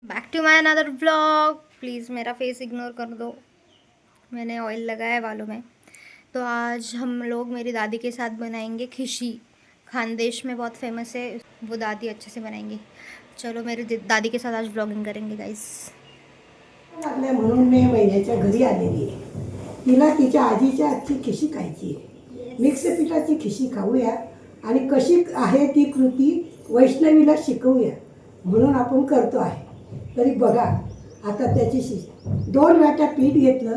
Back to my another vlog. Please मेरा face ignore कर दो, मैंने ऑयल लगाया है बालों में। तो आज हम लोग मेरी दादी के साथ बनाएंगे खिशी। खानदेश में बहुत फेमस है, वो दादी अच्छे से बनाएंगी। चलो मेरी दादी के साथ आज व्लॉगिंग करेंगे गाइस। लागल्या म्हणून मे महिन्याच्या घरी आलेली आहे. तिला तिच्या आजीच्या हातची खिशी खायची आहे. मिक्स पिठाची खिशी खाऊया आणि कशी आहे ती कृती वैष्णवीला शिकवूया म्हणून आपण करतो आहे. तरी बघा आता त्याची 2 वाट्या पीठ घेतलं,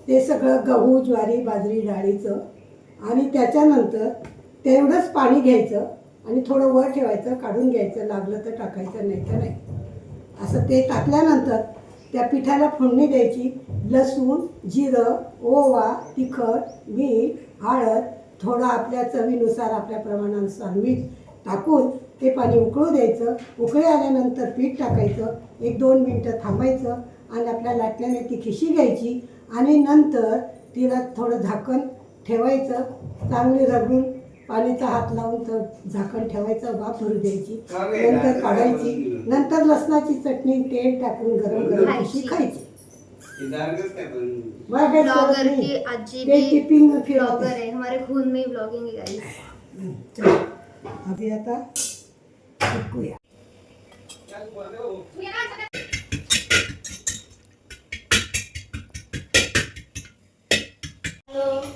ते सगळं गहू ज्वारी बाजरी डाळीचं, आणि त्याच्यानंतर तेवढंच पाणी घ्यायचं आणि थोडं वर ठेवायचं, काढून घ्यायचं, लागलं तर टाकायचं, नाही तर नाही. असं ते टाकल्यानंतर त्या पिठाला फोडणी द्यायची. लसूण जिरं ओवा तिखट मीठ हळद थोडं आपल्या चवीनुसार आपल्या प्रमाणानुसार मीठ टाकून ते पाणी उकळू द्यायचं. उकळी आल्यानंतर पीठ टाकायचं, 1-2 मिनटं थांबायचं आणि आपल्या लाटण्याने ती खिशी घ्यायची आणि नंतर तिला थोडं झाकण ठेवायचं. चांगली रगडून पाण्याचा हात लावून तर झाकण ठेवायचं, वाफ भरू द्यायची, नंतर काढायची. नंतर लसणाची चटणी तेल टाकून गरम गरम खिशी खायची. ब्लॉगर की आजी भी ब्लॉगर है, हमारे खून में ब्लॉगिंग है गाइस। चलो अभी आता शिकूया.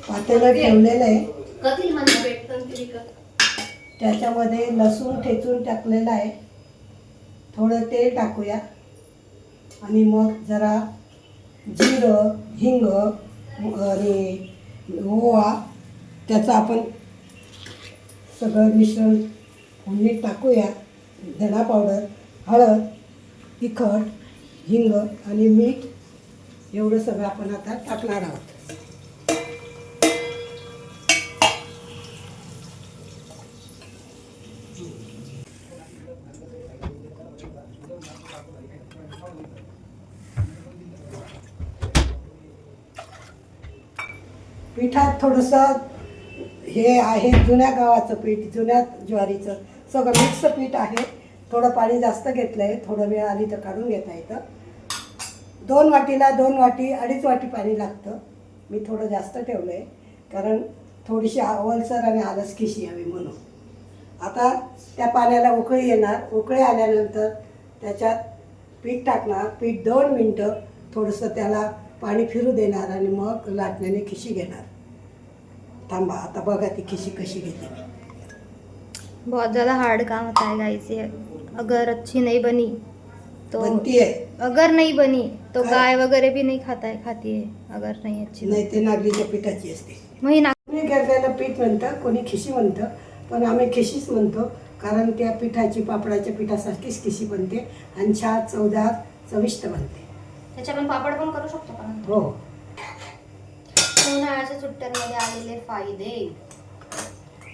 पातेलं ठेवलेलं आहे, त्याच्यामध्ये लसूण ठेचून टाकलेला आहे. थोडं तेल टाकूया आणि मग जरा जिरं हिंग आणि ओवा त्याचं आपण सगळं मिश्रण फोडणीत टाकूया. धना पावडर हळद तिखट हिंग आणि मीठ एवढं सगळं आपण आता टाकणार आहोत. पिठात थोडंसं हे आहे जुन्या गव्हाचं पीठ, जुन्या ज्वारीचं सगळं मिक्स पीठ आहे. थोडं पाणी जास्त घेतलं आहे, थोडं वेळ आली तर काढून घेता येतं. 2 वाटीला 2 वाटी 2.5 वाटी पाणी लागतं. मी थोडं जास्त ठेवलं आहे कारण थोडीशी आवलसर आणि आलस खिशी हवी म्हणून. आता त्या पाण्याला उकळी येणार. उकळी आल्यानंतर त्याच्यात पीठ टाकणार. पीठ 2 मिनटं थोडंसं त्याला पाणी फिरू देणार आणि मग लाटण्याने खिशी घेणार. थांबा आता बघा ती खिशी कशी घेते. बहुत ज़्यादा हार्ड काम होता है गाइस ये। अगर अच्छी नहीं बनी तो बनती है, अगर नहीं बनी तो गाय वगैरह भी नहीं खाती है अगर नहीं अच्छी नाही ते नागलीच्या पिठाची असते. वही ना कोणी घेतलेलं पीठ म्हणतं, कोणी खिशी म्हणतं, पण आम्ही खिशीच म्हणतो कारण त्या पिठाची पापडाच्या पिठासारखीच खिशी बनते आणि छान चवदार चविष्ट बनते. त्याचे आपण पापड पण करू शकतो का? हो. उन्हाळ्याच्या सुट्ट्यांमध्ये आलेले फायदे.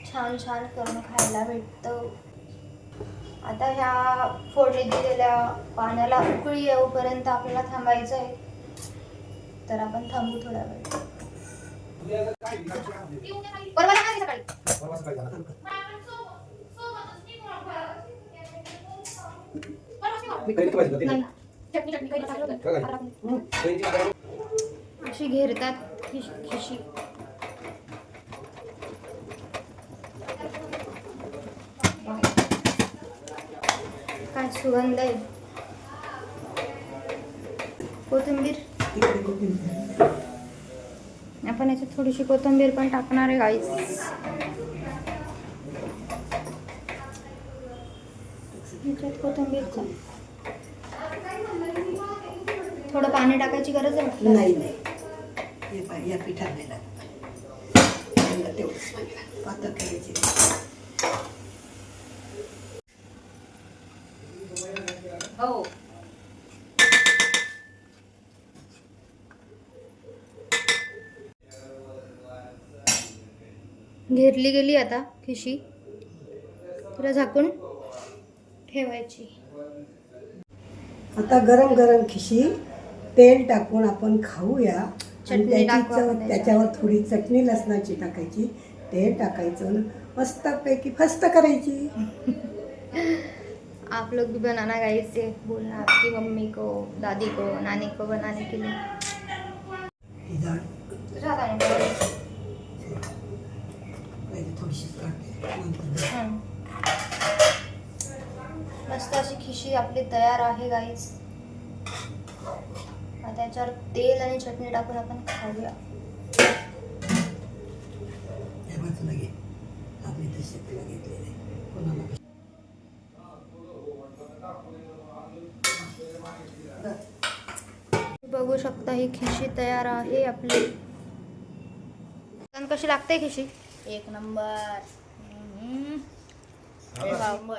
छान छान करून खायला भेटतं. आता ह्या फोडणीत दिलेल्या पाण्याला उकळी येऊपर्यंत आपल्याला थांबायचं आहे, तर आपण थांबू थोडा वेळ. परवा जाणार सकाळी. अशी घेरतात खिशी. काय सुगंध आहे. कोथिंबीर आपण याच्यात थोडीशी कोथिंबीर पण टाकणार आहे गाईस. याच्यात कोथिंबीरचा थोडं पाणी टाकायची गरज आहे. नाही नाही या पिठात नाही लागत. तेवढंच पातळ करायची. हो घेरली गेली आता खिशी. तिला झाकून ठेवायची. आता गरम गरम खिशी तेल टाकून आपण खाऊया. चटणी त्याच्यावर थोडी चटणी लसणाची टाकायची, तेल टाकायचं, मस्तपैकी फस्त करायची. आप लोग भी बनाना गाइस, से बोलना आपकी मम्मी को, दादी को, नानी को बनाने के लिए। ही डाळ ज़्यादा नहीं डालो। पहिले थोडीशी काढते नंतर मस्त अशी खिशी आपली तयार आहे गाईस. आता त्याच्यावर तेल आणि चटणी टाकून आपण खाऊया. या बाजूला घे. आपली तशी घेतलेली कोणाला बघू शकता ही खिशी तयार आहे आपली. कशी लागते खिशी? एक नंबर. वाव.